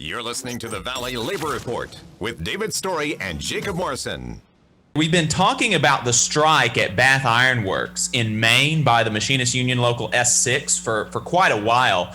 You're listening to the Valley Labor Report with David Story and Jacob Morrison. We've been talking about the strike at Bath Iron Works in Maine by the Machinists Union Local S6 for quite a while,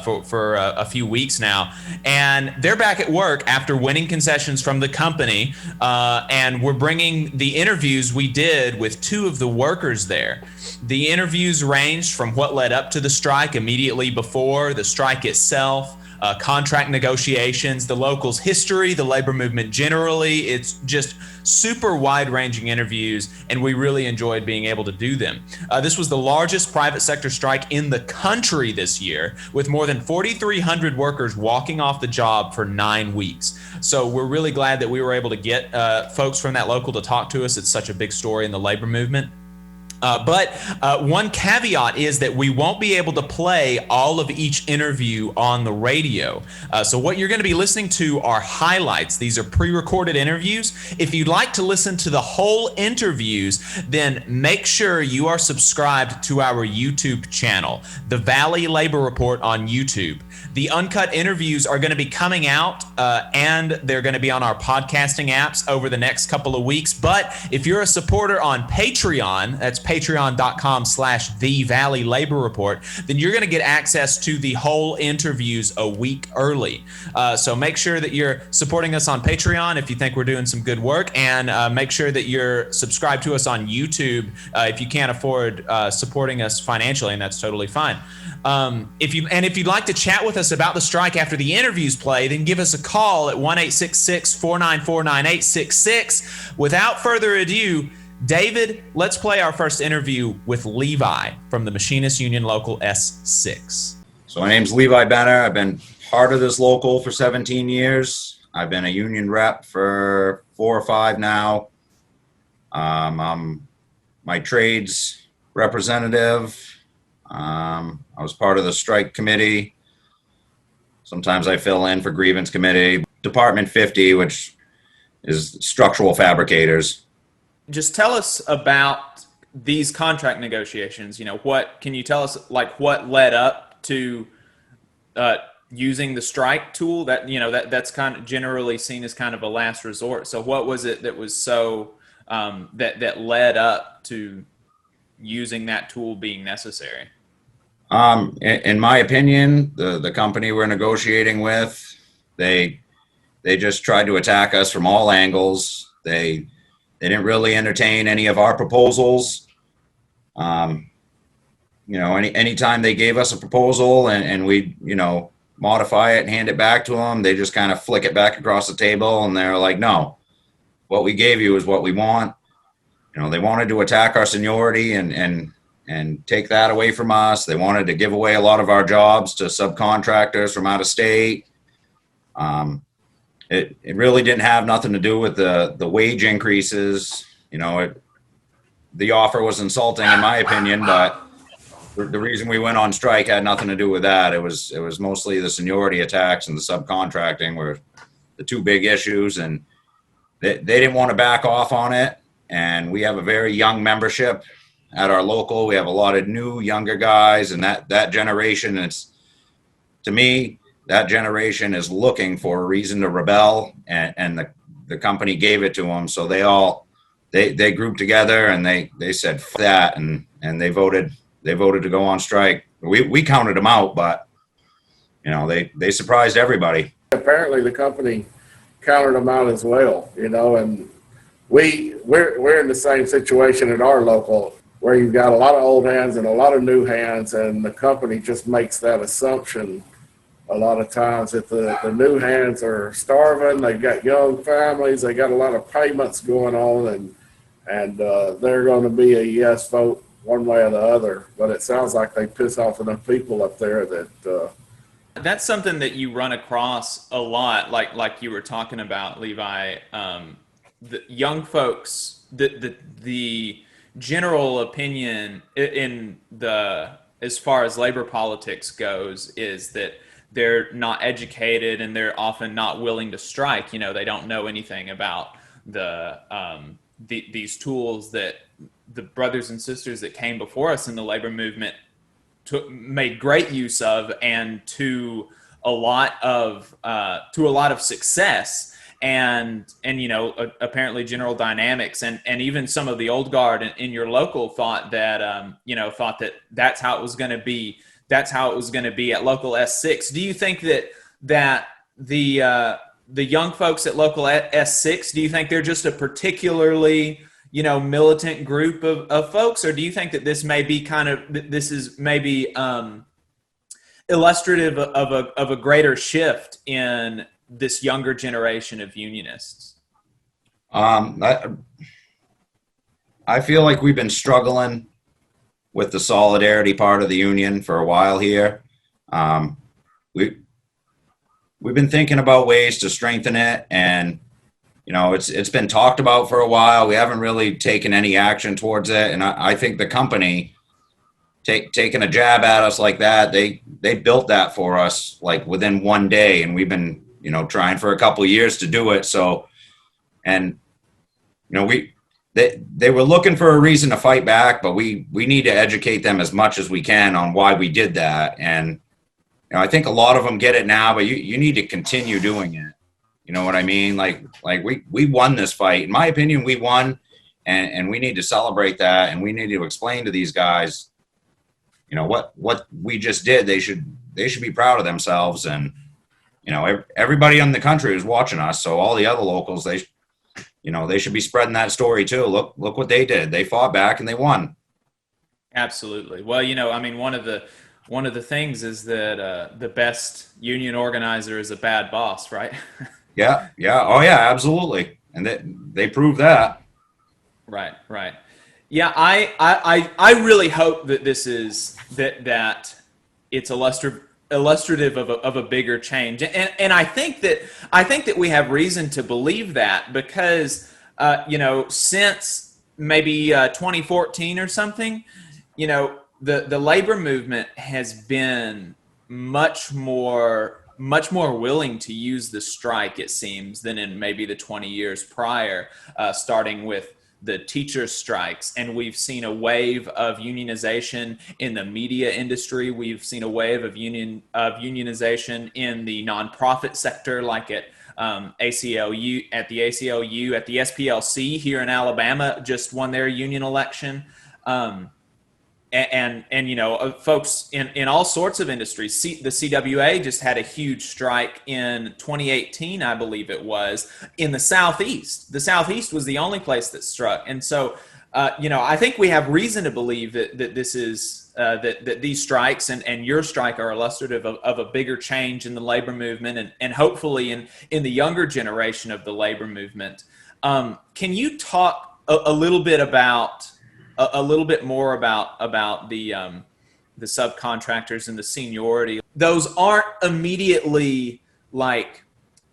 for a few weeks now. And they're back at work after winning concessions from the company. And we're bringing the interviews we did with two of the workers there. The interviews ranged from what led up to the strike, immediately before, the strike itself, contract negotiations, the locals' history, the labor movement generally. It's just super wide-ranging interviews, and we really enjoyed being able to do them. This was the largest private sector strike in the country this year, with more than 4,300 workers walking off the job for 9 weeks. So we're really glad that we were able to get folks from that local to talk to us. It's such a big story in the labor movement. But one caveat is that we won't be able to play all of each interview on the radio. So what you're going to be listening to are highlights. These are pre-recorded interviews. If you'd like to listen to the whole interviews, then make sure you are subscribed to our YouTube channel, The Valley Labor Report on YouTube. The uncut interviews are going to be coming out and they're going to be on our podcasting apps over the next couple of weeks. But if you're a supporter on Patreon, that's patreon.com/The Valley Labor Report, then you're going to get access to the whole interviews a week early. So make sure that you're supporting us on Patreon if you think we're doing some good work, and make sure that you're subscribed to us on YouTube if you can't afford supporting us financially, and that's totally fine. If you'd like to chat with us about the strike after the interviews play, then give us a call at 1-866-494-9866. Without further ado, David, let's play our first interview with Levi from the Machinists Union Local S6. So my name's Levi Benner. I've been part of this local for 17 years. I've been a union rep for 4 or 5 now. I'm my trades representative. I was part of the strike committee. Sometimes I fill in for grievance committee. Department 50, which is structural fabricators. Just tell us about these contract negotiations. What can you tell us, like what led up to using the strike tool? That's kind of generally seen as kind of a last resort. So what was it that was so that led up to using that tool being necessary? In my opinion, the company we're negotiating with, they just tried to attack us from all angles. They didn't really entertain any of our proposals. Anytime they gave us a proposal and we, modify it and hand it back to them, they just kind of flick it back across the table and they're like, no, what we gave you is what we want. They wanted to attack our seniority and take that away from us. They wanted to give away a lot of our jobs to subcontractors from out of state. It really didn't have nothing to do with the wage increases. The offer was insulting in my opinion, but the reason we went on strike had nothing to do with that. It was mostly the seniority attacks and the subcontracting were the two big issues, and they didn't want to back off on it. And we have a very young membership at our local. We have a lot of new, younger guys, and that generation to me, that generation is looking for a reason to rebel, and the company gave it to them. So they grouped together and they said F that, and they voted to go on strike. We counted them out, but they surprised everybody. Apparently the company counted them out as well, and we're in the same situation at our local, where you've got a lot of old hands and a lot of new hands, and the company just makes that assumption a lot of times that the new hands are starving, they've got young families, they got a lot of payments going on, and they're going to be a yes vote one way or the other. But it sounds like they piss off enough people up there that... That's something that you run across a lot, like you were talking about, Levi. The young folks, the general opinion as far as labor politics goes is that they're not educated and they're often not willing to strike. They don't know anything about these tools that the brothers and sisters that came before us in the labor movement made great use of, and to a lot of success. And apparently General Dynamics and even some of the old guard in your local thought that that's how it was going to be. That's how it was going to be at local S6. Do you think that the young folks at local S6, do you think they're just a particularly militant group of folks, or do you think that this may be illustrative of a greater shift in this younger generation of unionists? I feel like we've been struggling with the solidarity part of the union for a while here. We've been thinking about ways to strengthen it, and it's been talked about for a while. We haven't really taken any action towards it, and I think the company taking a jab at us like that, they built that for us like within one day, and we've been trying for a couple of years to do it. So, and they were looking for a reason to fight back, but we need to educate them as much as we can on why we did that. And I think a lot of them get it now, but you need to continue doing it. You know what I mean? Like we won this fight. In my opinion, we won, and we need to celebrate that, and we need to explain to these guys, what we just did. They should be proud of themselves, and everybody in the country is watching us. So all the other locals, they should be spreading that story too. Look what they did. They fought back and they won. Absolutely. Well, one of the things is that the best union organizer is a bad boss, right? Yeah. Oh yeah, absolutely. And they proved that. Right. Yeah, I really hope that this is that it's illustrative of a bigger change, and I think that we have reason to believe that because since maybe 2014 or something, the labor movement has been much more willing to use the strike, it seems, than in maybe the 20 years prior, starting with the teachers' strikes. And we've seen a wave of unionization in the media industry. We've seen a wave of unionization in the nonprofit sector, like at ACLU, at the SPLC here in Alabama, just won their union election. And folks in all sorts of industries. The CWA just had a huge strike in 2018, I believe it was, in the Southeast. The Southeast was the only place that struck. And so, I think we have reason to believe that this is that these strikes and your strike are illustrative of a bigger change in the labor movement and hopefully in the younger generation of the labor movement. Can you talk a little bit more about the subcontractors and the seniority? Those aren't immediately like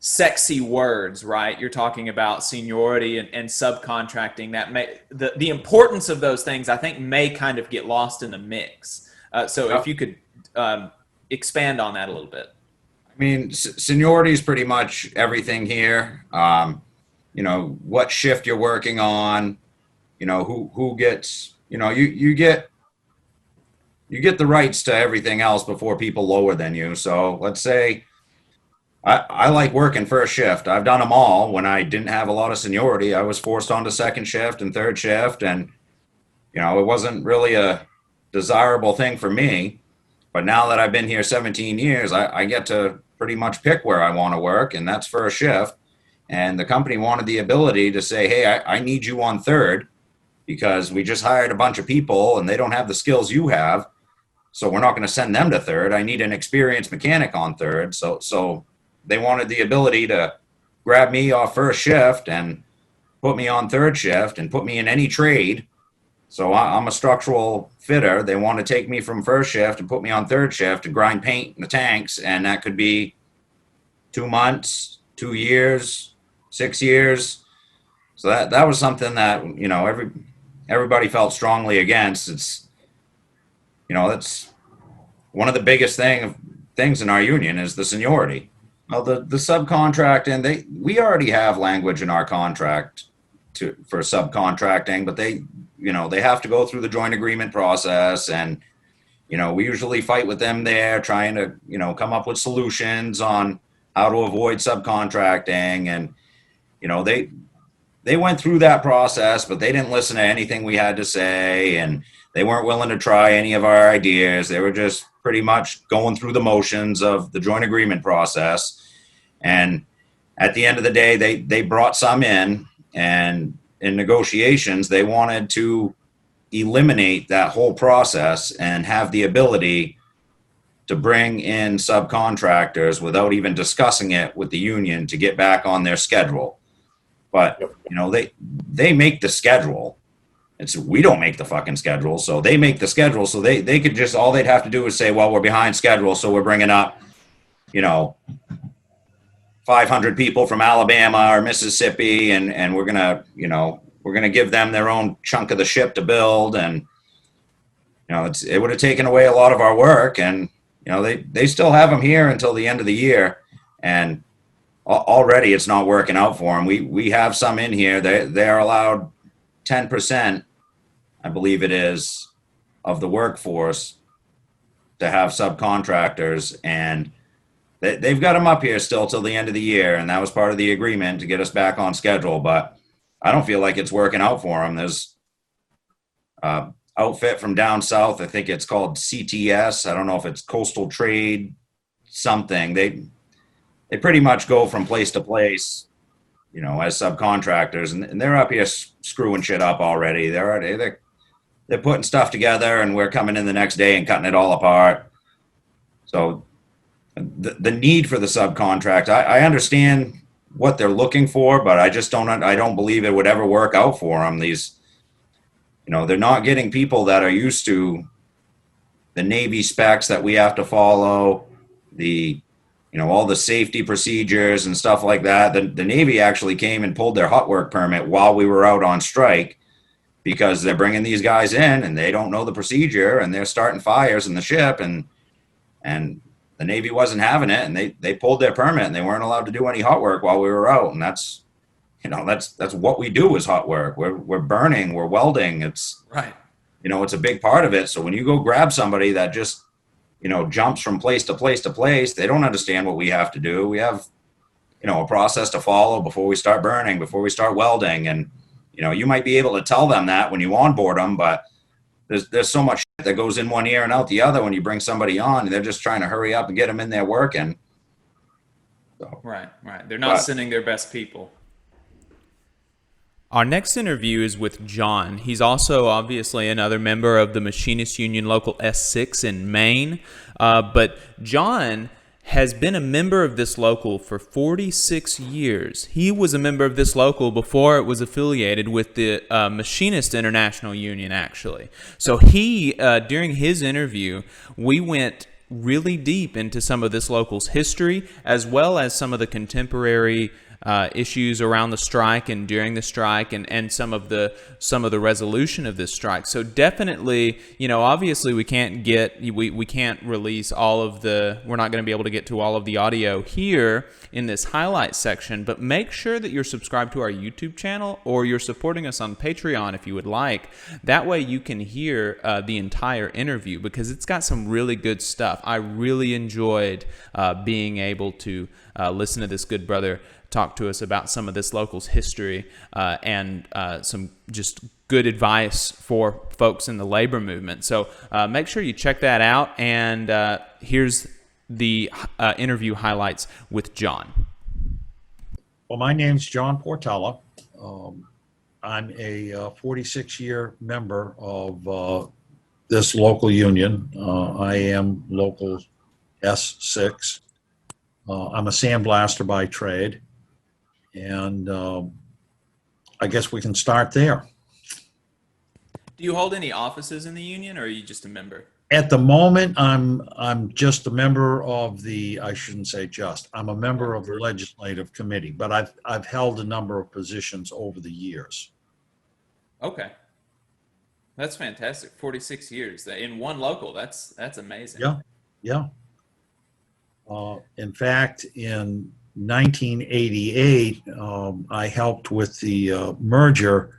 sexy words, right? You're talking about seniority and subcontracting. That the importance of those things, I think, may kind of get lost in the mix. So if you could expand on that a little bit. I mean, seniority is pretty much everything here. What shift you're working on. Who gets, you get the rights to everything else before people lower than you. So let's say I like working first shift. I've done them all. When I didn't have a lot of seniority, I was forced onto second shift and third shift. And, it wasn't really a desirable thing for me. But now that I've been here 17 years, I get to pretty much pick where I want to work, and that's first shift. And the company wanted the ability to say, hey, I need you on third, because we just hired a bunch of people and they don't have the skills you have. So we're not going to send them to third. I need an experienced mechanic on third. So they wanted the ability to grab me off first shift and put me on third shift and put me in any trade. So I'm a structural fitter. They want to take me from first shift and put me on third shift to grind paint in the tanks. And that could be 2 months, 2 years, 6 years. So that was something that, everybody felt strongly against. It's, that's one of the biggest things in our union is the seniority. Well, the subcontracting, we already have language in our contract for subcontracting, but they have to go through the joint agreement process, and we usually fight with them there, trying to, come up with solutions on how to avoid subcontracting. And, they went through that process, but they didn't listen to anything we had to say. And they weren't willing to try any of our ideas. They were just pretty much going through the motions of the joint agreement process. And at the end of the day, they brought some in, and in negotiations, they wanted to eliminate that whole process and have the ability to bring in subcontractors without even discussing it with the union to get back on their schedule. But, they make the schedule. We don't make the fucking schedule. So they make the schedule. So they could just, all they'd have to do is say, well, we're behind schedule. So we're bringing up, 500 people from Alabama or Mississippi. And we're going to give them their own chunk of the ship to build. And, it would have taken away a lot of our work. And, they still have them here until the end of the year. And already it's not working out for them. We have some in here. They're allowed 10%, I believe it is, of the workforce to have subcontractors, and they've got them up here still till the end of the year, and that was part of the agreement to get us back on schedule. But I don't feel like it's working out for them. There's outfit from down south. I think it's called CTS. I don't know if it's Coastal Trade something. They pretty much go from place to place, as subcontractors, and they're up here screwing shit up already. They're putting stuff together, and we're coming in the next day and cutting it all apart. So the need for the subcontract, I understand what they're looking for, but I don't believe it would ever work out for them. These, they're not getting people that are used to the Navy specs that we have to follow, all the safety procedures and stuff like that. The Navy actually came and pulled their hot work permit while we were out on strike, because they're bringing these guys in and they don't know the procedure, and they're starting fires in the ship, and the Navy wasn't having it, and they pulled their permit, and they weren't allowed to do any hot work while we were out. And that's what we do is hot work. We're burning, we're welding. It's right. It's a big part of it. So when you go grab somebody that just jumps from place to place to place, they don't understand what we have to do. We have, a process to follow before we start burning, before we start welding. And, you might be able to tell them that when you onboard them, but there's so much shit that goes in one ear and out the other when you bring somebody on, and they're just trying to hurry up and get them in there working. So, right. They're not sending their best people. Our next interview is with John. He's also obviously another member of the Machinists Union Local S6 in Maine. But John has been a member of this local for 46 years. He was a member of this local before it was affiliated with the Machinists International Union, actually. So he, during his interview, we went really deep into some of this local's history, as well as some of the contemporary issues around the strike and during the strike, and some of the resolution of this strike. So definitely, obviously we can't release all of we're not going to be able to get to all of the audio here in this highlight section, but make sure that you're subscribed to our YouTube channel, or you're supporting us on Patreon if you would like. That way you can hear the entire interview, because it's got some really good stuff. I really enjoyed being able to listen to this good brother talk to us about some of this local's history and some just good advice for folks in the labor movement. So make sure you check that out. And here's the interview highlights with John. Well, my name's John Portella. I'm a 46-year member of this local union. I am local S6. I'm a sandblaster by trade. And I guess we can start there. Do you hold any offices in the union, or are you just a member? At the moment, I'm just a member of I shouldn't say just, I'm a member of the legislative committee, but I've held a number of positions over the years. Okay. That's fantastic. 46 years in one local. That's amazing. Yeah. In fact, in 1988, I helped with the merger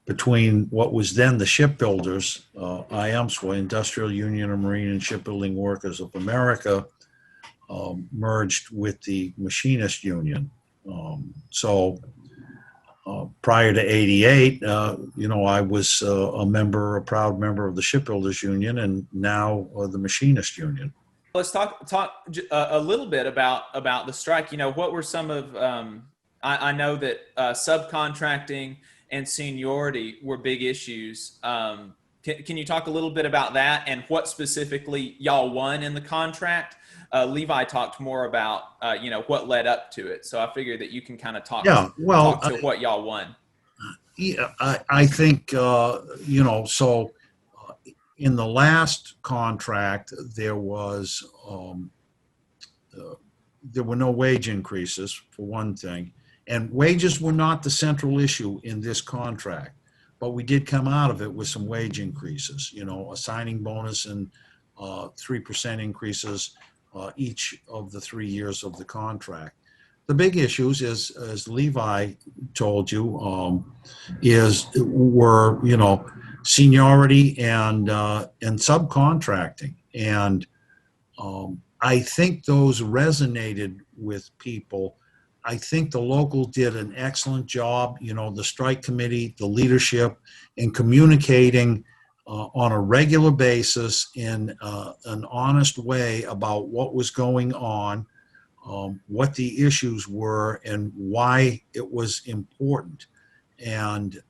between what was then the shipbuilders, IAMSWA, Industrial Union of Marine and Shipbuilding Workers of America, merged with the Machinist Union. So prior to '88, I was a proud member of the Shipbuilders Union, and now the Machinist Union. Let's talk a little bit about the strike. What were some of I know that subcontracting and seniority were big issues. Can you talk a little bit about that and what specifically y'all won in the contract? Levi talked more about what led up to it, so I figured that you can kind of talk to what y'all won. Yeah, I think so. In the last contract, there were no wage increases, for one thing, and wages were not the central issue in this contract. But we did come out of it with some wage increases, a signing bonus and 3% increases each of the 3 years of the contract. The big issues, as Levi told you, were seniority and subcontracting, and I think those resonated with people. I think the local did an excellent job, the strike committee, the leadership, in communicating on a regular basis in an honest way about what was going on, what the issues were, and why it was important. And,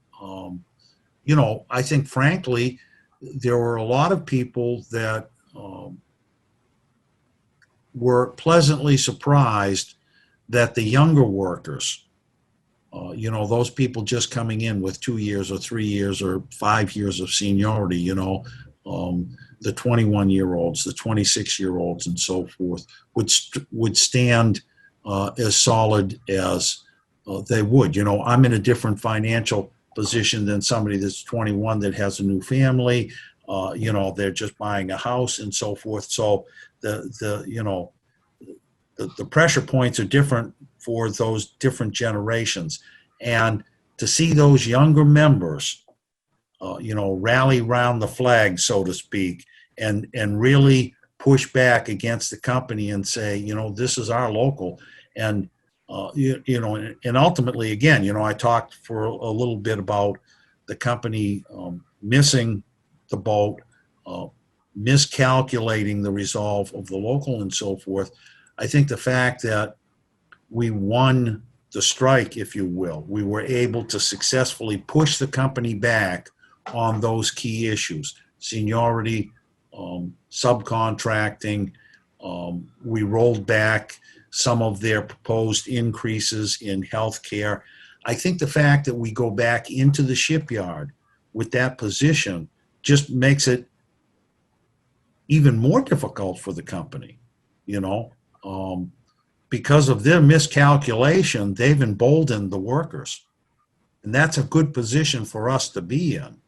I think, frankly, there were a lot of people that were pleasantly surprised that the younger workers, those people just coming in with 2 years or 3 years or 5 years of seniority, the 21-year-olds, the 26-year-olds, and so forth, would stand as solid as they would. I'm in a different financial position than somebody that's 21 that has a new family. They're just buying a house and so forth. So the pressure points are different for those different generations. And to see those younger members, rally around the flag, so to speak, and really push back against the company and say, this is our local. And, and ultimately, again, I talked for a little bit about the company missing the boat, miscalculating the resolve of the local and so forth. I think the fact that we won the strike, if you will, we were able to successfully push the company back on those key issues: seniority, subcontracting. We rolled back some of their proposed increases in healthcare. I think the fact that we go back into the shipyard with that position just makes it even more difficult for the company, because of their miscalculation. They've emboldened the workers, and that's a good position for us to be in.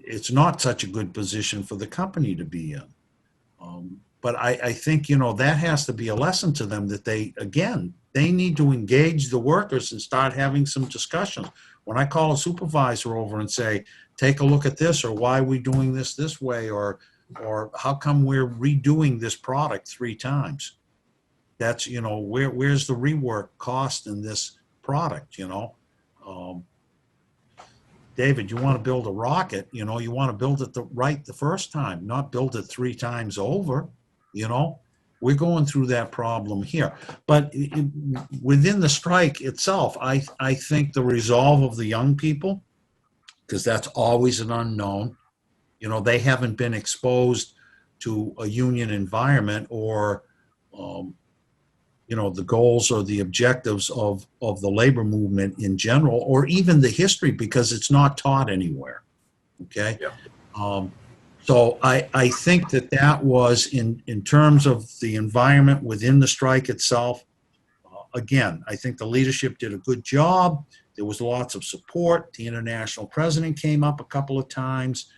It's not such a good position for the company to be in. But I think, that has to be a lesson to them, that they need to engage the workers and start having some discussions. When I call a supervisor over and say, take a look at this, or why are we doing this way, or how come we're redoing this product 3 times? That's, where's the rework cost in this product, David, you want to build a rocket, you want to build it right the first time, not build it 3 times over. We're going through that problem here. But within the strike itself, I think the resolve of the young people, because that's always an unknown, they haven't been exposed to a union environment or, the goals or the objectives of the labor movement in general, or even the history, because it's not taught anywhere. Okay. Yeah. So I think that was in terms of the environment within the strike itself. Again, I think the leadership did a good job. There was lots of support. The international president came up a couple of times.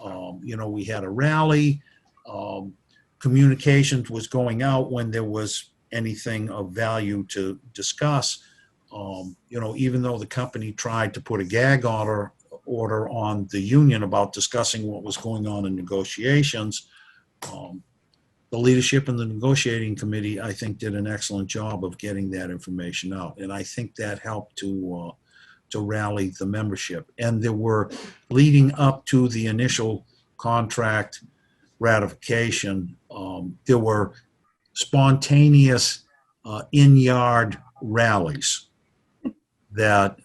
We had a rally. Communications was going out when there was anything of value to discuss. Even though the company tried to put a gag order on the union about discussing what was going on in negotiations, the leadership in the negotiating committee, I think, did an excellent job of getting that information out. And I think that helped to rally the membership. And there were, leading up to the initial contract ratification, there were spontaneous in-yard rallies that,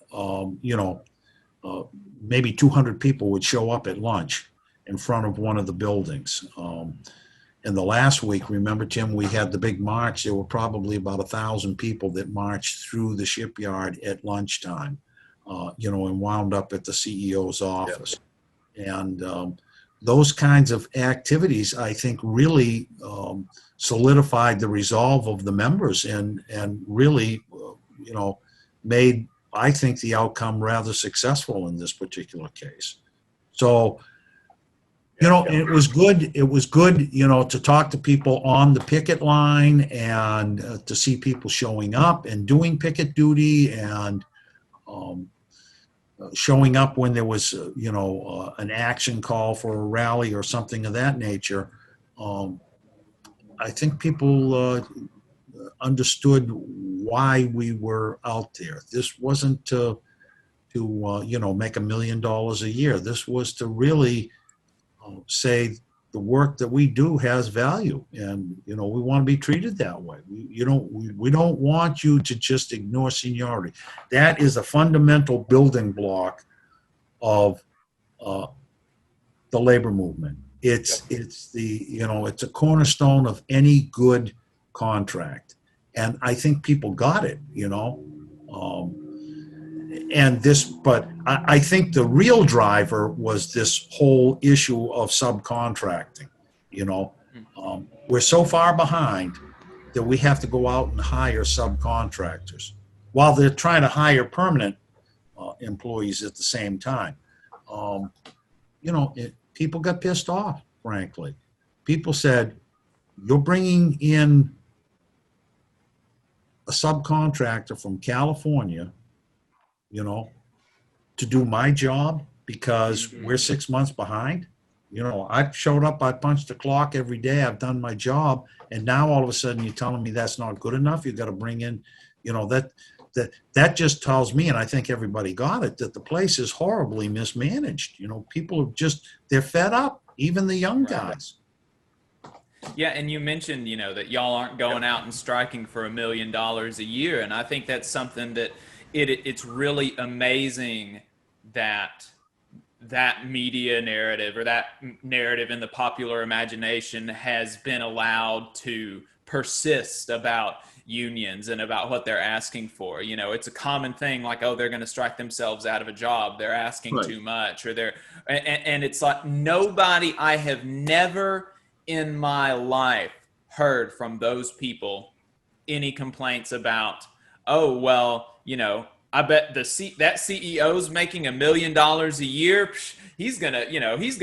maybe 200 people would show up at lunch in front of one of the buildings. In the last week, remember, Tim, we had the big march. There were probably about 1,000 people that marched through the shipyard at lunchtime, and wound up at the CEO's office. Yep. And those kinds of activities, I think, really solidified the resolve of the members and really, made, I think, the outcome rather successful in this particular case. So, it was good. It was good, to talk to people on the picket line and to see people showing up and doing picket duty and showing up when there was, an action call for a rally or something of that nature. I think people understood why we were out there. This wasn't to make $1 million a year. This was to really say the work that we do has value, and we want to be treated that way. We don't want you to just ignore seniority. That is a fundamental building block of the labor movement. It's it's a cornerstone of any good contract, and I think people got it. But I think the real driver was this whole issue of subcontracting. We're so far behind that we have to go out and hire subcontractors while they're trying to hire permanent employees at the same time. People got pissed off, frankly. People said, you're bringing in a subcontractor from California, to do my job because we're 6 months behind. I showed up, I punched the clock every day, I've done my job, and now all of a sudden you're telling me that's not good enough. You've got to bring in, that just tells me, and I think everybody got it, that the place is horribly mismanaged. People are they're fed up, even the young guys. Yeah, and you mentioned, that y'all aren't going out and striking for $1 million a year, and I think that's something that it's really amazing that media narrative or that narrative in the popular imagination has been allowed to persist about unions and about what they're asking for. It's a common thing, like, oh, they're going to strike themselves out of a job, they're asking too much, or and it's like I have never in my life heard from those people any complaints about, oh, well, I bet that CEO's making $1 million a year. He's gonna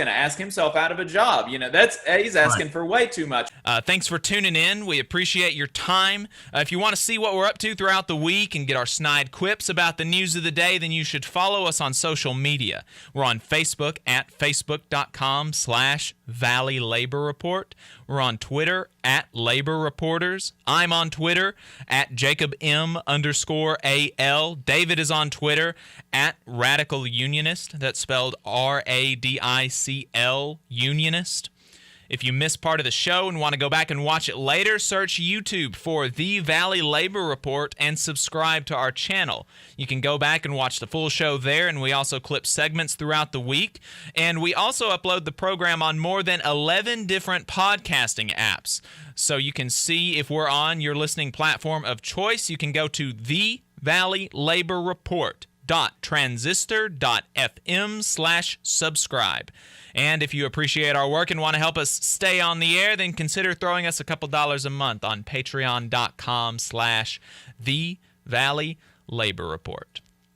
ask himself out of a job. He's asking for way too much. Thanks for tuning in. We appreciate your time. If you want to see what we're up to throughout the week and get our snide quips about the news of the day, then you should follow us on social media. We're on Facebook at facebook.com/Valley Labor Report. We're on Twitter at Labor Reporters. I'm on Twitter at JacobM_AL. David is on Twitter at Radical Unionist. That's spelled RADICL Unionist. If you missed part of the show and want to go back and watch it later, search YouTube for The Valley Labor Report and subscribe to our channel. You can go back and watch the full show there, and we also clip segments throughout the week. And we also upload the program on more than 11 different podcasting apps. So you can see if we're on your listening platform of choice. You can go to The Valley Labor Report. transistor.fm/subscribe. And if you appreciate our work and want to help us stay on the air, then consider throwing us a couple dollars a month on patreon.com/The Valley Labor Report.